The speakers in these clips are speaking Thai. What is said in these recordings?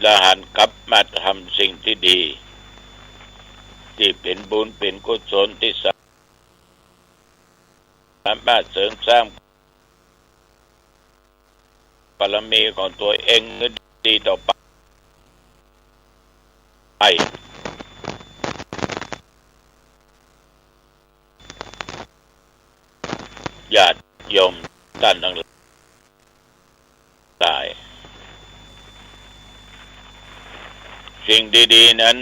และหันกลับมาทำสิ่งที่ดีที่เป็นบุญเป็นกุศลที่สามารถเสริมสร้างบารมีของตัวเองให้ดีต่อไปญาติโยมท่านทั้งหลายสิ่งดีๆนั้น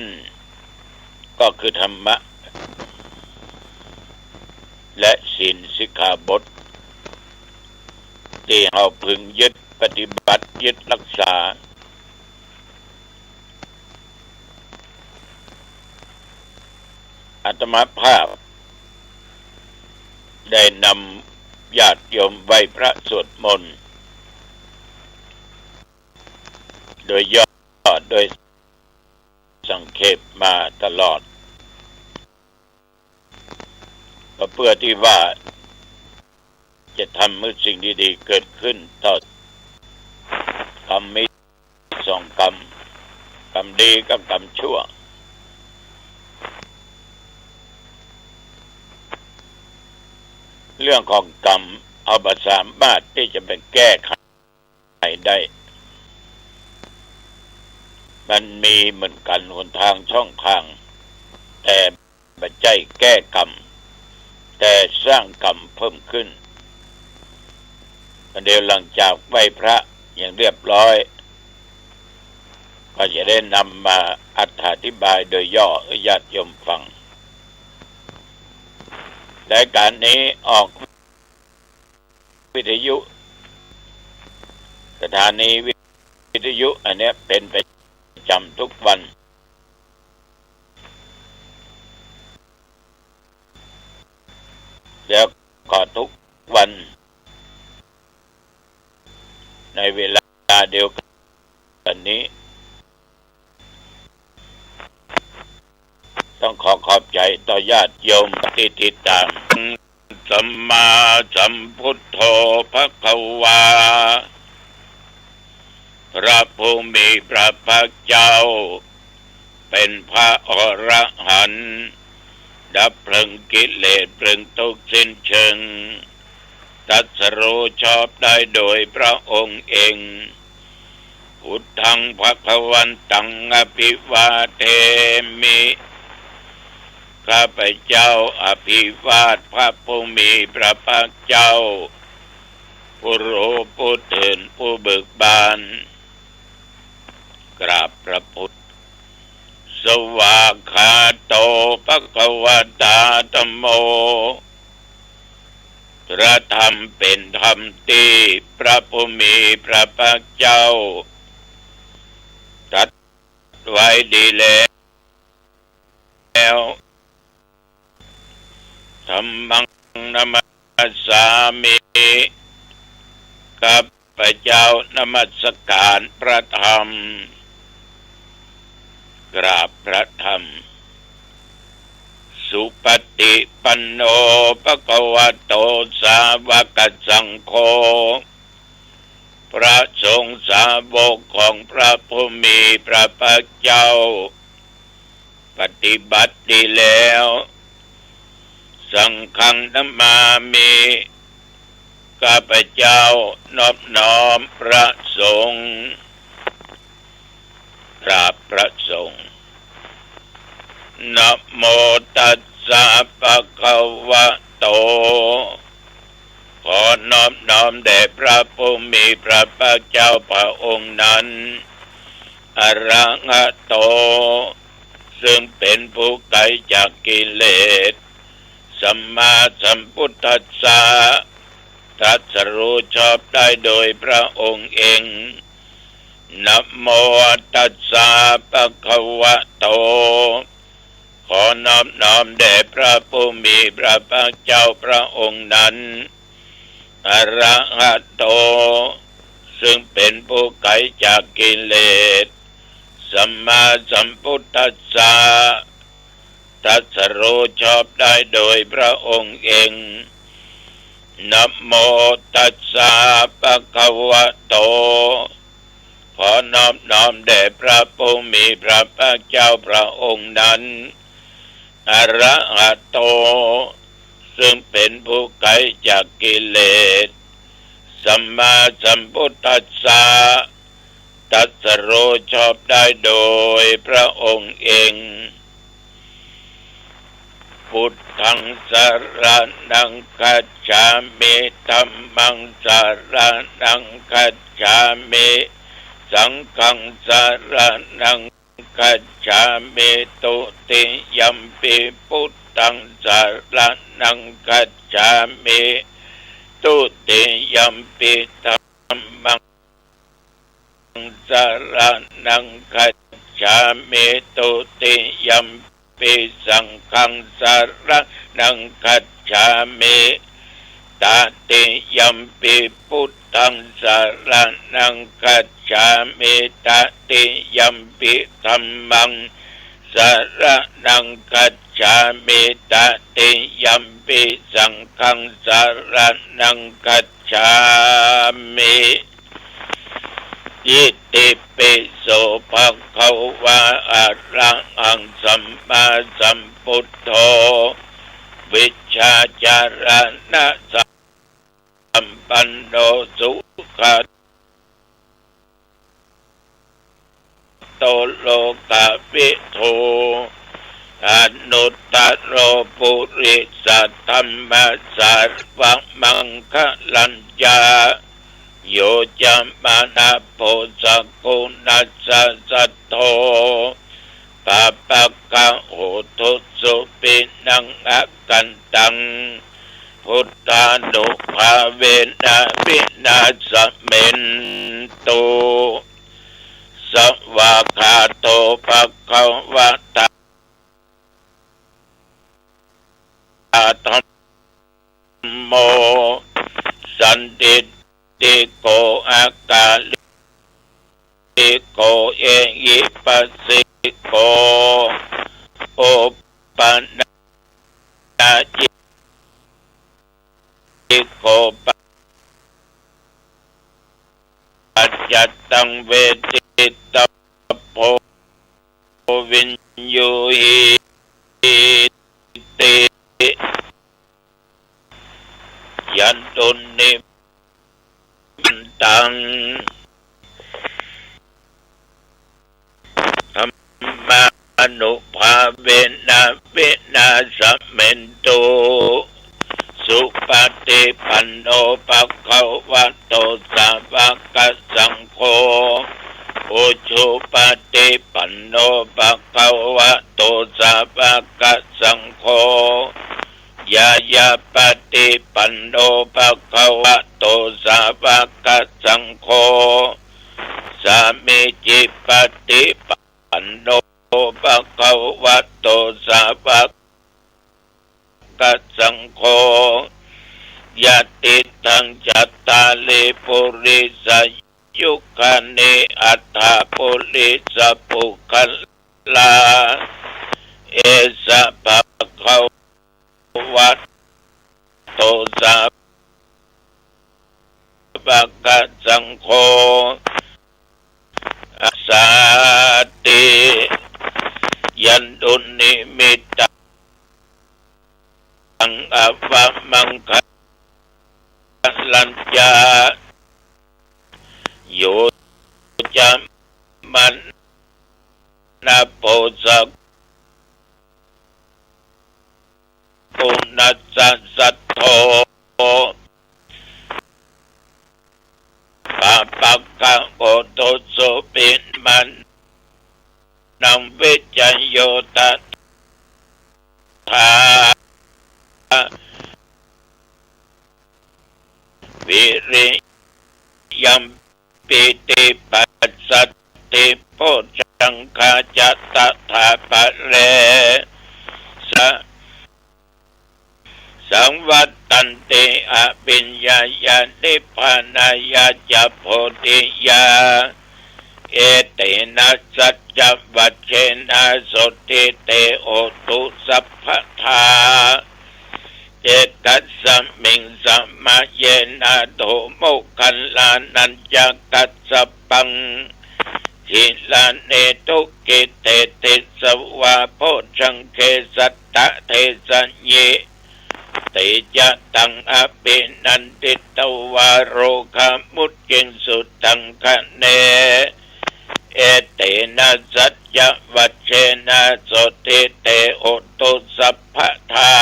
ก็คือธรรมะและศีลสิกขาบทที่เราพึงยึดปฏิบัติยึดรักษาอาตมาภาพได้นำญาติโยมไหว้พระสวดมนต์โดยย่อโดยสังเขปมาตลอดก็เพื่อที่ว่าจะทำให้สิ่งดีๆเกิดขึ้นต่อกรรมมีสองกรรมกรรมดีกับกรรมชั่วเรื่องของกรรมเอาบาสามารถที่จะไปแก้ไขได้มันมีเหมือนกันหนทางช่องทางแต่ไม่ใช่แก้กรรมแต่สร้างกรรมเพิ่มขึ้นเดี๋ยวหลังจากไหว้พระอย่างเรียบร้อยก็จะได้นำมาอธิบายโดยย่อให้ญาติโยมฟังและการนี้ออกวิทยุสถานีวิทยุอันนี้เป็นประจำทุกวันแล้วก็ทุกวันในเวลาเดียวกันนี้ต้องขอบใจต่อญาติโยมที่ติดตามสัมมาสัมพุทโธภควาพระผู้มีพระภาคเจ้าเป็นพระอรหันต์ดับเพลิงกิเลสเพลิงทุกข์สิ้นเชิงตรัสรู้ชอบได้โดยพระองค์เองพุทธังภควันตังอภิวาเทมิข้าพเจ้าอภิวาทพระผู้มีพระภาคเจ้าผู้รู้ผู้ตื่นผู้เบิกบานกราบพระพุทธสวากขาโตภควตาธัมโมพระธรรมเป็นธรรมที่พระผู้มีพระภาคเจ้าตรัสไว้ดีแล้วธัมมังนัมสสามิข้าพเจ้านมัสการพระธรรมกราบพระธรรมสุปฏิปันโนภควโตสาวกสังโฆพระสงฆ์สาวกของพระผู้มีพระภาคเจ้าปฏิบัติดีแล้วสังฆังนัมมามิข้าพเจ้านอบน้อมพระสงฆ์กราบพระสงฆ์นะโมตัสสะภะคะวะโตขอนอบน้อมแด่พระผู้มีพระภาคเจ้าพระองค์นั้นอะระหะโตซึ่งเป็นผู้ไกลจากกิเลสสัมมาสัมพุทธัสสะตรัสรู้ชอบได้โดยพระองค์เองนะโมตัสสะภะคะวะโตขอนอบน้อมแด่พระผู้มีพระภาคเจ้าพระองค์นั้นอะระหะโตซึ่งเป็นผู้ไกลจากกิเลสสัมมาสัมพุทธัสสะตรัสรู้ชอบได้โดยพระองค์เองนะโมตัสสะภะคะวะโต ขอน้อมแด่พระผู้มีพระภาคเจ้าพระองค์นั้นอรหัตโตซึ่งเป็นผู้ไกลจากกิเลสสัมมาสัมพุทธัสสะตรัสรู้ชอบได้โดยพระองค์เองพุทธังสรณังคัจฉามิธัมมังสรณังคัจฉามิสังฆังสรณังคัจฉามิตุติยัมปิพุทธังสรณังคัจฉามิตุติยัมปิธัมมังสรณังคัจฉามิตุติยัมปิสังฆังสรณังคัจฉามิตติยัมปิพุทธังสรณังคัจฉามิตติยัมปิธัมมังสรณังคัจฉามิตติยัมปิสังฆังสรณังคัจฉามิอิติปิโสภะคะวะอะระหังสัมมาสัมพุทโธวิชชาจารณะสัมปันโนสุขโตโลกวิทูอนุตตโรปุริสัทธัมมสารวมังคลัญญาโยจัมมานาโพสกุณัสสัทโธปะปะกะโหทุสุปินังอะกันตังพุทธานุภาเวนะวินาศเมนตุสวากขาโตภะคะวะตาธัมโมสันติติโกอากาลิโกเอหิปัสสิโกโอปันนาจิโกปัจจตังเวทิตโพวินยูหิติยันตุนิตังธัมมานุภาเวนะวินาศเมนตุสุปฏิปันโนภะคะวะโตสาวกสังโฆอุชุปฏิปันโนภะคะวะโตสาวกสังโฆยายาปฏิปันโนภะคะวะโตสาวกสังโฆสามิจิปฏิปันโนภะคะวะโตสาวกสังโฆยะติทังจัตตาลิปุริสยุคานิอัตถาปุริสปุคัลลาเอสะภะคะวะโตสาวกสังโฆอาสาติยันตุนิมิตังอวะมังคลัญญาโยจัมมันนาโพสกุณัสสัทโธปะปะกะโอโตโสปิมันนังวิจโยตัทธาวิริยัมปิติปัสสติโพชังคาจัตตถาปะเรสะสังวัตตันติอภิญญายานิพพานายาจะโพธิยาเอเตนะสัจจวัชเชนะโสติเตโอตุสัพพทาเจตัสสมิงสัมมาเยนะโธโมคัลลานัญจกัสสปัง หิลาเนตุกิเตติสวาโพชังเคสัตตะเทสัญเยติจะตังอภินันติตวาโรคามุตเกงสุตังคะเนเอเตนะสัจจวัชเชนะโสติเตโอตุสัพพทา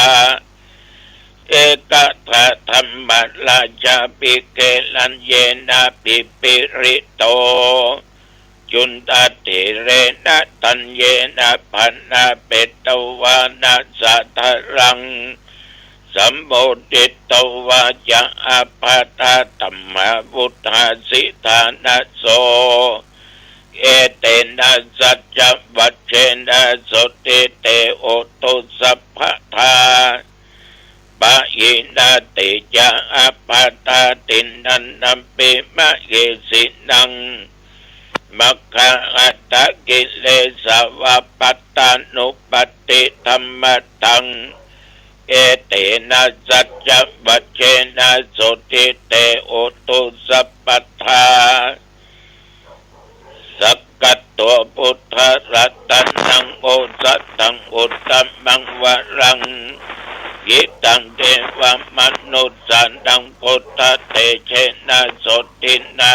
เอกทะธรรมราชาปิเกลันเยนะปิปิริโตจุนตเถเรนะตัญเยนะพันนาเปตวานะสัทรังสัมโบติตวาจะอาปาตาตัมมาวุฒาสิธานะโสเอเตนะสัจจวัชเชนะโสติเตโอตุสัพพทาปะยินาติจะอาปาตาตินันนัมปิมะเยสินังมัคคะอัตตกิเลสวะปัตตานุปติธรรมตังเอเตนะสัจจวัชเชนะโสติเตโอตุสัพพทาสักกัตตัวพุทธรัตนังโอสัตตังอุตตมังวรังยิตังเทวมนุษย์สันตังพุทธเตเชนะโสตินา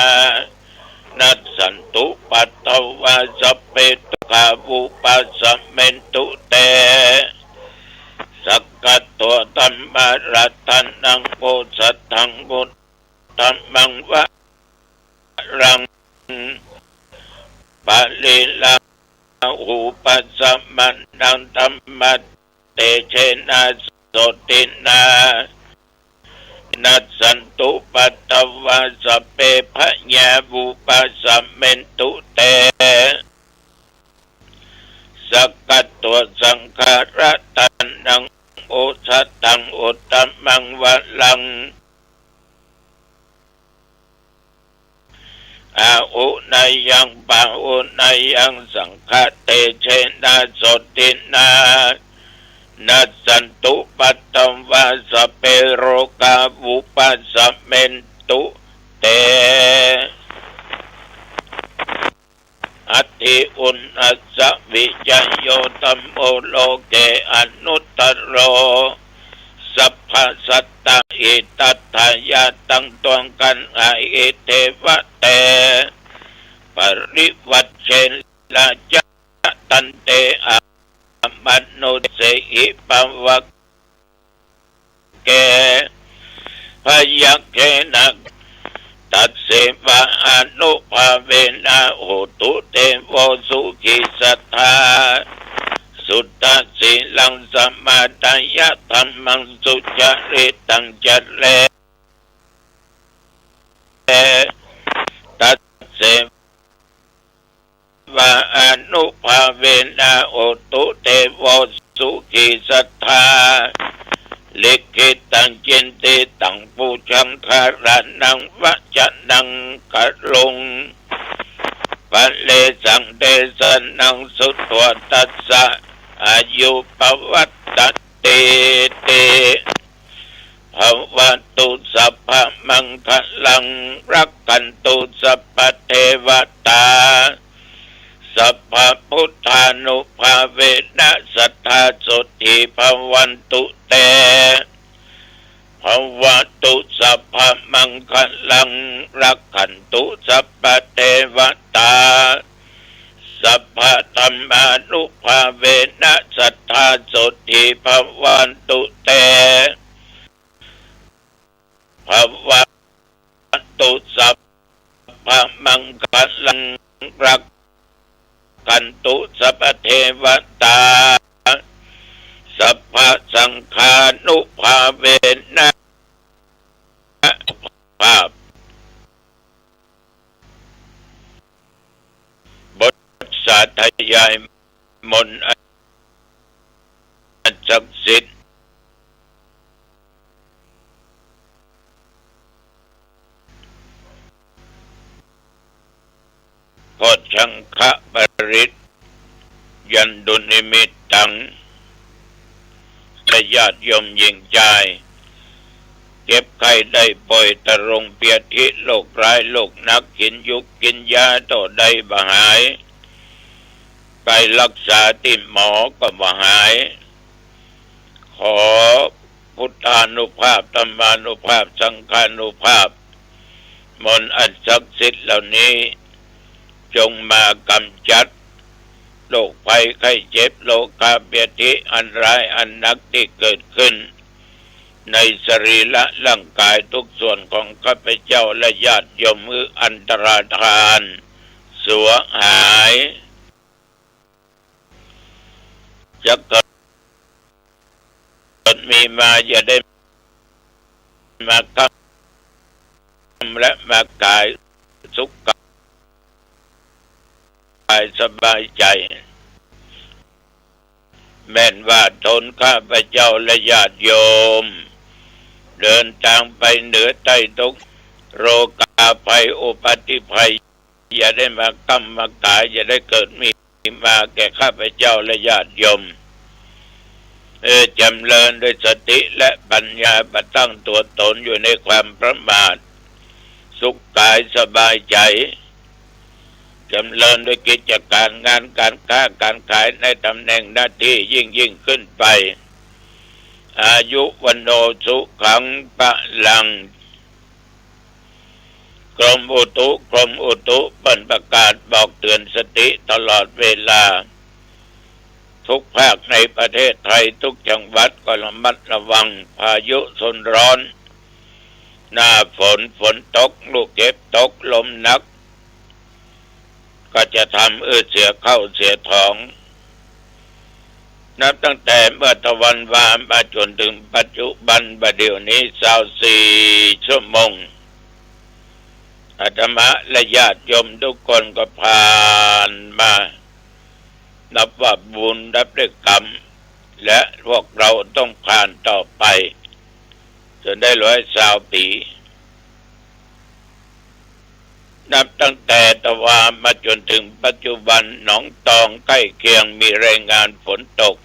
นัสสันตุปัตตวาสเปตุขาวุปัสสเมนตุเตสักกัตตัวธัมมรัตนังโอสัตตังอุตตมังวรังปะลิลาอุปัสสมันนังธัมมเตเชนะโสตินานัสสันตุปัตตวาสเปพะญาวุปัสสเมนตุเตสักกัตตัวสังขารตันนังโอสัตตังอุตตมังวะลังอาอุนายังปะอุนายังสังฆเตเชนะโสตินานัสสันตุปัตตวาสเปโรกาวุปัสสเมนตุเตอัตถิอุณอัสสวิจโยตัมโอโลเกอนุตตโรสัพพสัตตะอิตัตถายาตังตวงกันอาอิเทวะเตปริวัชเชลาจตันเตอะมนุเสหิปวะเกพยัคเขนะตัสเสวะอนุภาเวนะโหตุเตโวสุขิสัทธาสุตตสิลังสมาทายะธัมมังสุจริตังจัตเลตัสเสวะอนุภาเวนะโหตุเตโวสุขิสัทธาลิขิตังจินติตังปูชังคารานังวะจะนังกะลงปะเลสังเดสนังสุตวตัสสะอายุปวัตตติเตภวัตุสัพพมังคลังรักขันตุสัพพเทวตาสัพพพุทธานุภาเวนะสัทธาสุติภวันตุเตภวตุสัพพมังคลังรักขันตุสัพพเทวตาสัพพธัมมานุภาเวนะสัทธาสุติภวันตุเตภวตุสัพพมังคลังรักขันตุสัพพเทวตาสัพพสังฆานุภาเวนะภาพบทสาธยายมนต์อันศักดิ์สิทธิ์โพชังคะปริตยันดุนิมิตตังญาติโยมยิงใจ เจ็บไข้ได้ป่วยตะรงเปียทิโรคร้ายโรคหนักกินยุกกินยาต่อได้บ่หายไปรักษาที่หมอก็บ่หายขอพุทธานุภาพธรรมานุภาพสังฆานุภาพมนต์อันศักดิ์สิทธิ์เหล่านี้จงมากำจัดโรคภัยไข้เจ็บโรคาเบียทิอันร้ายอันหนักที่เกิดขึ้นในสรีระร่างกายทุกส่วนของข้าพเจ้าและญาติโยมมืออันตรธานสัวหายจะเกิดมีมาอย่าได้มากำและมากายสุขกายสบายใจแม้นว่าตนข้าพเจ้าและญาติโยมเดินทางไปเหนือใต้ทุกโรคาภัยอุปัติภัยอย่าได้มากำมากายอย่าได้เกิดมีมาแก่ข้าพเจ้าและญาติโยมจำเริญด้วยสติและปัญญาประตั้งตัวตนอยู่ในความประมาทสุขกายสบายใจจำเริญด้วยกิจการงานการค้าการขายในตำแหน่งหน้าที่ยิ่งขึ้นไปอายุวันโนสุขังปะลังกรมอุตุเปิดประกาศบอกเตือนสติตลอดเวลาทุกภาคในประเทศไทยทุกจังหวัดก็ระมัดระวังพายุฝนร้อนหน้าฝนตกลูกเห็บตกลมหนักก็จะทำเสียเข้าเสียท้องนับตั้งแต่เมื่อตะวันวามมาจนถึงปัจจุบันบัดเดี๋ยวนี้24 ชั่วโมงอาตมาและญาติโยมทุกคนก็ผ่านมานับว่าบุญนับด้วยกรรมและพวกเราต้องผ่านต่อไปจนได้120 ปีนับตั้งแต่ตะวันมาจนถึงปัจจุบันหนองตองใกล้เคียงมีรายงานฝนตก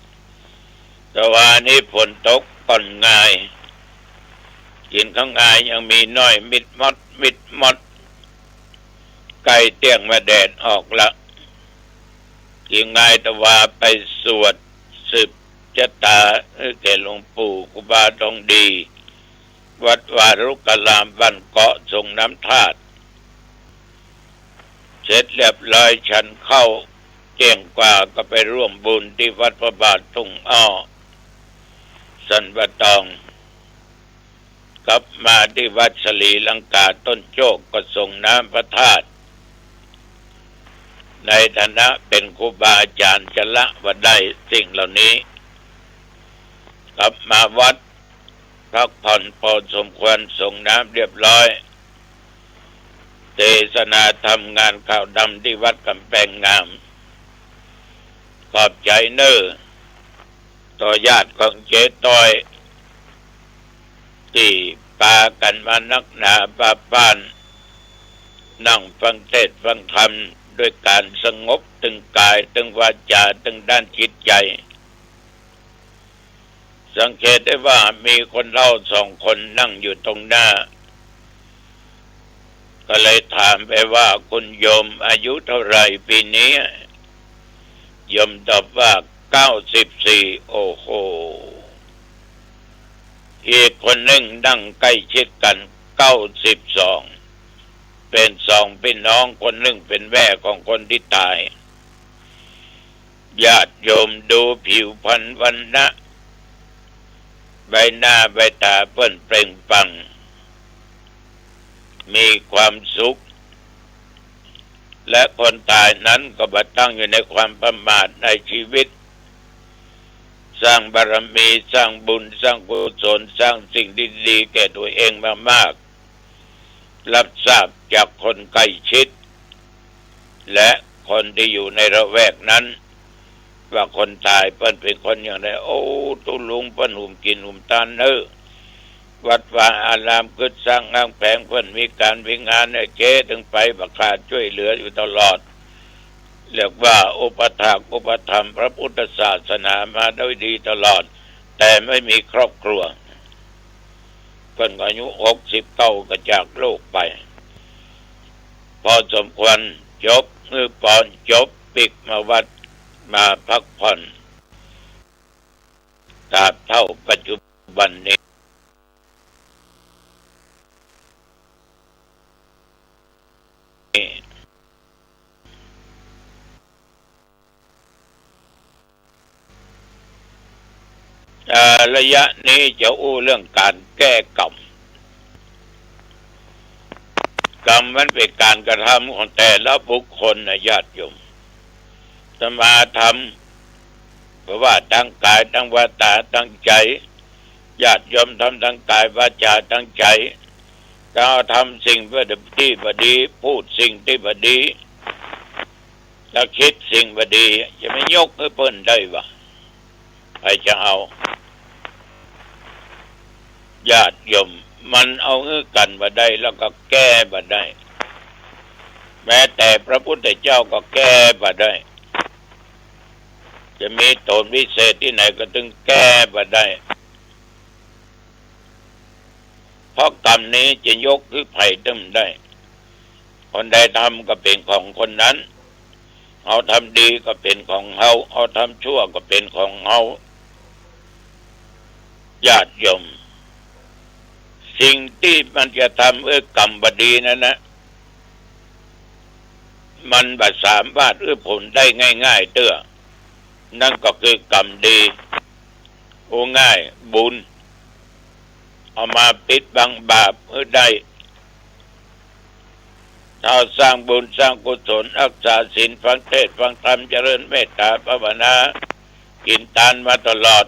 ตะวันนี้ฝนตกก่อนง่ายกินข้างง่ายยังมีน้อยมิดมดใกล้เตียงมาแดดออกละกินง่ายตะวันไปสวดสืบชะตาแก่หลวงปู่ครูบาทองดีวัดวารุกลามบ้านเกาะส่งน้ำธาตุเสร็จเรียบร้อยฉันเข้าเที่ยงกว่าก็ไปร่วมบุญที่วัดพระบาททุ่งอ้อสันปะตองกลับมาที่วัดสลีลังกาต้นโจกก็ส่งน้ำพระธาตุในฐานะเป็นครูบาอาจารย์จะละว่าได้สิ่งเหล่านี้กลับมาวัดพักผ่อนพอสมควรส่งน้ำเรียบร้อยเทศนาทำงานข่าวดำที่วัดกำแพงงามขอบใจเนอต่อญาติของเจ๊ต้อยที่พากันมานักหนาบ้านนั่งฟังเทศน์ฟังธรรมด้วยการสงบตึงกายตึงวาจาตึงด้านจิตใจสังเกตได้ว่ามีคนเล่า2 คนนั่งอยู่ตรงหน้าก็เลยถามไปว่าคุณโยมอายุเท่าไหร่ปีนี้โยมตอบว่า94โอ้โหอีกคนหนึ่งนั่งใกล้ชิดกัน92เป็น2พี่น้องคนหนึ่งเป็นแม่ของคนที่ตายญาติโยมดูผิวพรรณวรรณะใบหน้าใบตาเปิ้นเปล่งปลั่งมีความสุขและคนตายนั้นก็บัดตั้งอยู่ในความประมาทในชีวิตสร้างบารมีสร้างบุญสร้างกุศลสร้างสิ่งดีๆแก่ตัวเองมามากรับทราบจากคนใกล้ชิดและคนที่อยู่ในระแวกนั้นว่าคนตายเปิ้นเป็นคนอย่างไรโอ้ตุลุงเปิ้นหุ่มกินหุ่มตานวัดวาอารามขึ้นสร้างงานแผงเพิ่นมีการวิงานเจ๊ถึงไปบักขาดช่วยเหลืออยู่ตลอดเรียกว่าอุปถากอุปธรรมพระพุทธศาสนามาโดยดีตลอดแต่ไม่มีครอบครัว เพิ่นอายุ69ก็จากโลกไปพอสมควรจบปอนจบปิกมาวัดมาพักผ่อนตราบเท่าปัจจุบันนี้ระยะนี้จะอู้เรื่องการแก้กรรมมันเป็นการกระทำของแต่ละบุคคลนะญาติโยมจะมาทำเพราะว่าตั้งกายตั้งวาจาตั้งใจญาติโยมทำตั้งกายวาจาตั้งใจก็ทำสิ่งที่บดีพูดสิ่งที่บดีแล้วคิดสิ่งบดีจะไม่ยกให้เพิ่นได้วะใครจะเอาญาติโยมมันเอาเงื่อกันบ่ได้แล้วก็แก้บ่ได้แม้แต่พระพุทธเจ้าก็แก้บ่ได้จะมีตนวิเศษที่ไหนก็ถึงแก้บ่ได้เพราะกรรมนี้จะยกคือไผ่ตึ้มได้คนใดทำก็เป็นของคนนั้นเอาทำดีก็เป็นของเฮาเอาทำชั่วก็เป็นของเฮาญาติโยมสิ่งที่มันจะทำกรรมบดีนั้นนะมันบ่สามารถผลได้ง่ายๆเตื้อนั่นก็คือกรรมดีโอ้ง่ายบุญเอามาปิดบังบาปได้ถ้าสร้างบุญสร้างกุศลรักษาศีลฟังเทศน์ฟังธรรมเจริญเมตตาภาวนากินทานมาตลอด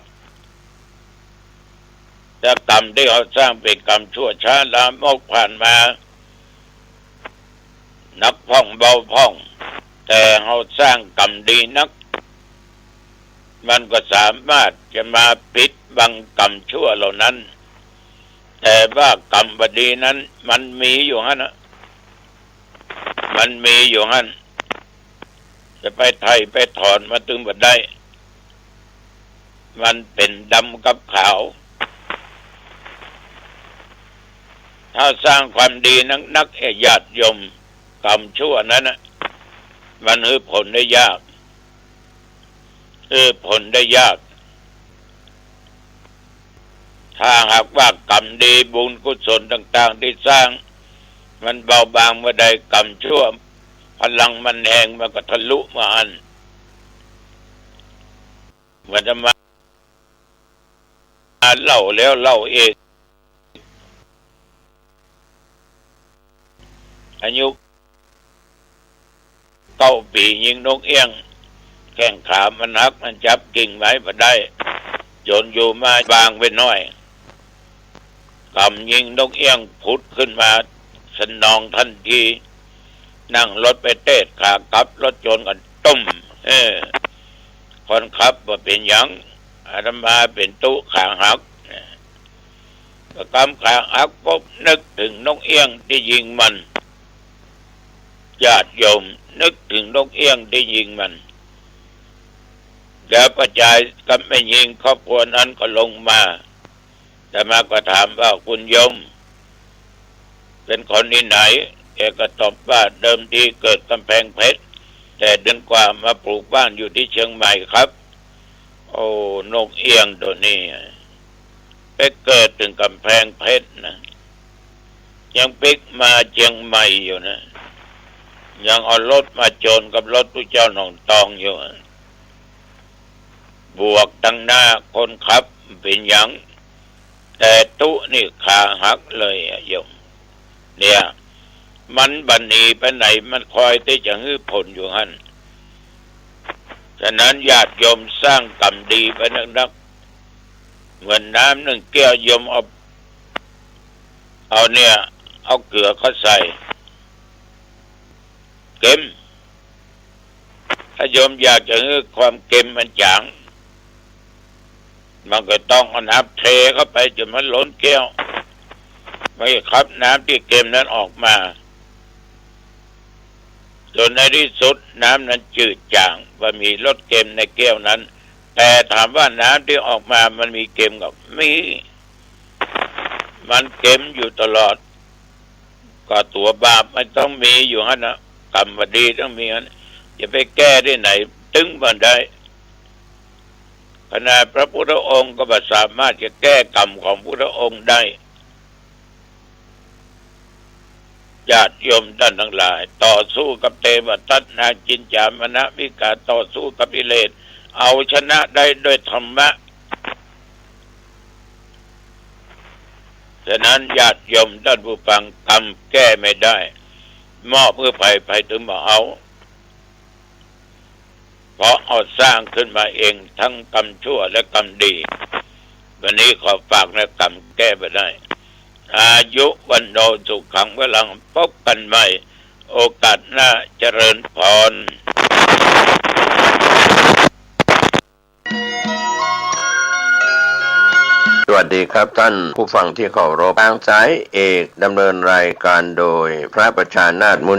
แต่กรรมที่เขาสร้างเป็นกรรมชั่วช้าลามกผ่านมานักพ่องเบาพ่องแต่เขาสร้างกรรมดีนักมันก็สามารถจะมาปิดบังกรรมชั่วเหล่านั้นแต่ว่ากรรมบดีนั้นมันมีอยู่ฮะนะมันมีอยู่ฮะจะไปไทยไปถอนมาตึงบ่ได้มันเป็นดำกับขาวถ้าสร้างความดีนักญาติโยมกรรมชั่วนั้นนะมันผลได้ยากผลได้ยากถ้าหากว่ากรรมดีบุญกุศลต่างๆที่สร้างมันเบาบางเมื่อใดกรรมชั่วพลังมันแรงมันก็ทะลุมาอันมันจะมาเล่าแล้วเล่าเองอายุ9 ปียิงนกเอี้ยงแข้งขามันหักมันจับกิ่งไม้มาได้โยนอยู่มาบางไปหน่อยกำยิงนกเอี้ยงพุดขึ้นมาสนองทันทีนั่งรถไปเตะขากลับรถยนต์กันตุ้มคนขับว่าเป็นหยังอาตมาเป็นตู้ขาหักก็กำขาหักปุ๊บนึกถึงนกเอี้ยงที่ยิงมันญาติโยมนึกถึงนกเอี้ยงที่ยิงมันแล้วประจายก็ไม่ยิงครอบครัวนั้นก็ลงมาแต่มาก็ถามว่าคุณโยมเป็นคนที่ไหนแกก็ตอบว่าเดิมทีเกิดกำแพงเพชรแต่เดือนกว่ามาปลูกบ้านอยู่ที่เชียงใหม่ครับโอ้นกเอี้ยงตัวนี้ไปเกิดถึงกำแพงเพชรนะยังปิกมาเชียงใหม่อยู่นะยังเอารถมาโจรกับรถผู้เจ้าหนองตองอยู่บวกตั้งหน้าคนขับเป็นหยังแต่ตุนี่ขาหักเลยโยมเนี่ยมันบันนีไปไหนมันคอยที่จะฮื้อผลอยู่หั่นฉะนั้นญาติโยมสร้างกรรมดีไปนักๆเหมือนน้ำ1 แก้วโยมเอาเนี่ยเอาเกลือเขาใส่เค็มถ้าโยมอยากจะให้ความเค็มมันจางมันก็ต้องเอาน้ำเทเข้าไปจนมันล้นแก้วไม่ครับน้ำที่เค็มนั้นออกมาจนในที่สุดน้ำนั้นจืดจางว่ามีรสเค็มในแก้วนั้นแต่ถามว่าน้ำที่ออกมามันมีเค็มกับ มันเก็มอยู่ตลอดก็ตัวบาปมันต้องมีอยู่ฮะนะกรรมดีต้องมีฮะอย่าไปแก้ได้ไหนตึงมันได้ขณะพระพุทธองค์ก็ไม่สามารถจะแก้กรรมของพุทธองค์ได้ญาติโยมท่านทั้งหลายต่อสู้กับเทวทัตนาจินจามนะวิกาต่อสู้กับกิเลสเอาชนะได้ด้วยธรรมะฉะนั้นญาติโยมท่านผู้ฟังกรรมแก้ไม่ได้มอบเพื่อไปถึงมาเอาเพราะเอาสร้างขึ้นมาเองทั้งกรรมชั่วและกรรมดีวันนี้ขอฝากนะกรรมแก้ไม่ได้อายุวันโนสุขังเวลังพบกันใหม่โอกาสหน้าเจริญพรสวัสดีครับท่านผู้ฟังที่เคารพทางสายเอกดำเนินรายการโดยพระประชานาถมุน